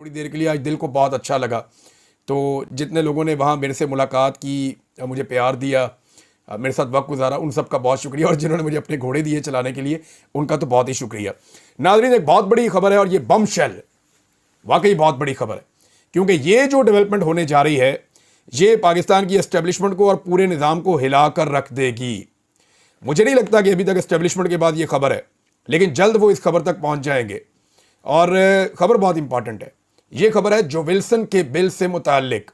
थोड़ी देर के लिए आज दिल को बहुत अच्छा लगा। तो जितने लोगों ने वहाँ मेरे से मुलाकात की, मुझे प्यार दिया, मेरे साथ वक्त गुजारा, उन सब का बहुत शुक्रिया। और जिन्होंने मुझे अपने घोड़े दिए चलाने के लिए, उनका तो बहुत ही शुक्रिया। नाज़रीन, एक बहुत बड़ी खबर है और ये बम शेल वाकई बहुत बड़ी खबर है, क्योंकि ये जो डेवलपमेंट होने जा रही है ये पाकिस्तान की एस्टेब्लिशमेंट को और पूरे निज़ाम को हिला कर रख देगी। मुझे नहीं लगता कि अभी तक एस्टेब्लिशमेंट के बाद ये खबर है, लेकिन जल्द वो इस खबर तक पहुंच जाएंगे। और खबर बहुत इंपॉर्टेंट है। ये खबर है जो विल्सन के बिल से मुताल्लिक।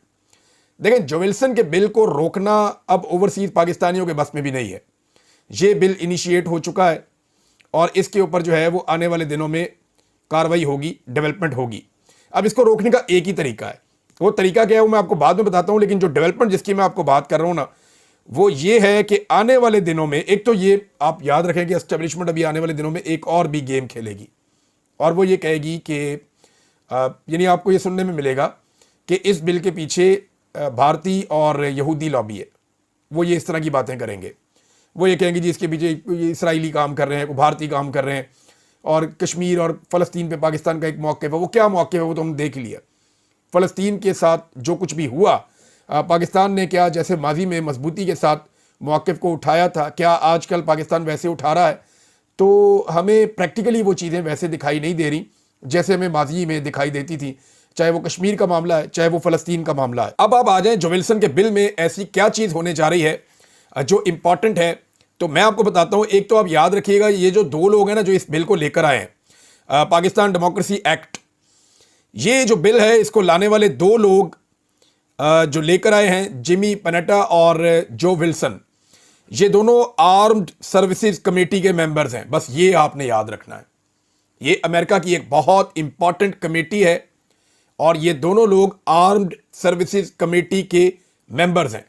देखें, जो विल्सन के बिल को रोकना अब ओवरसीज पाकिस्तानियों के बस में भी नहीं है। ये बिल इनिशिएट हो चुका है और इसके ऊपर जो है वो आने वाले दिनों में कार्रवाई होगी, डेवलपमेंट होगी। अब इसको रोकने का एक ही तरीका है। वो तरीका क्या है वो मैं आपको बाद में बताता हूं, लेकिन जो डेवलपमेंट जिसकी मैं आपको बात कर रहा हूं ना, वो ये है कि आने वाले दिनों में, एक तो ये आप याद रखें कि एस्टेब्लिशमेंट अभी आने वाले दिनों में एक और भी गेम खेलेगी, और वो ये कहेगी कि यानी आपको ये सुनने में मिलेगा कि इस बिल के पीछे भारतीय और यहूदी लॉबी है। वो ये इस तरह की बातें करेंगे। वो ये कहेंगे जी इसके पीछे इसराइली काम कर रहे हैं, भारतीय काम कर रहे हैं, और कश्मीर और फ़लस्तीन पे पाकिस्तान का एक मौक़िफ़ है। वो क्या मौक़िफ़ है वो तो हम देख लिया। फ़लस्तीन के साथ जो कुछ भी हुआ, पाकिस्तान ने क्या जैसे माजी में मजबूती के साथ मौक़िफ़ को उठाया था, क्या आजकल पाकिस्तान वैसे उठा रहा है? तो हमें प्रैक्टिकली वो चीज़ें वैसे दिखाई नहीं दे रही जैसे हमें माजी में दिखाई देती थी, चाहे वो कश्मीर का मामला है, चाहे वो फ़लस्तीन का मामला है। अब आप आ जाएं जो विल्सन के बिल में ऐसी क्या चीज़ होने जा रही है जो इंपॉर्टेंट है, तो मैं आपको बताता हूँ। एक तो आप याद रखिएगा, ये जो दो लोग हैं ना जो इस बिल को लेकर आए हैं, पाकिस्तान डेमोक्रेसी एक्ट, ये जो बिल है इसको लाने वाले दो लोग जो लेकर आए हैं, जिमी पनेटा और जो विल्सन, ये दोनों आर्म्ड सर्विसेज कमेटी के मेंबर्स हैं। बस ये आपने याद रखना है। ये अमेरिका की एक बहुत इंपॉर्टेंट कमेटी है और ये दोनों लोग आर्म्ड सर्विसेज कमेटी के मेंबर्स हैं।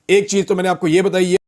एक चीज़ तो मैंने आपको ये बताई है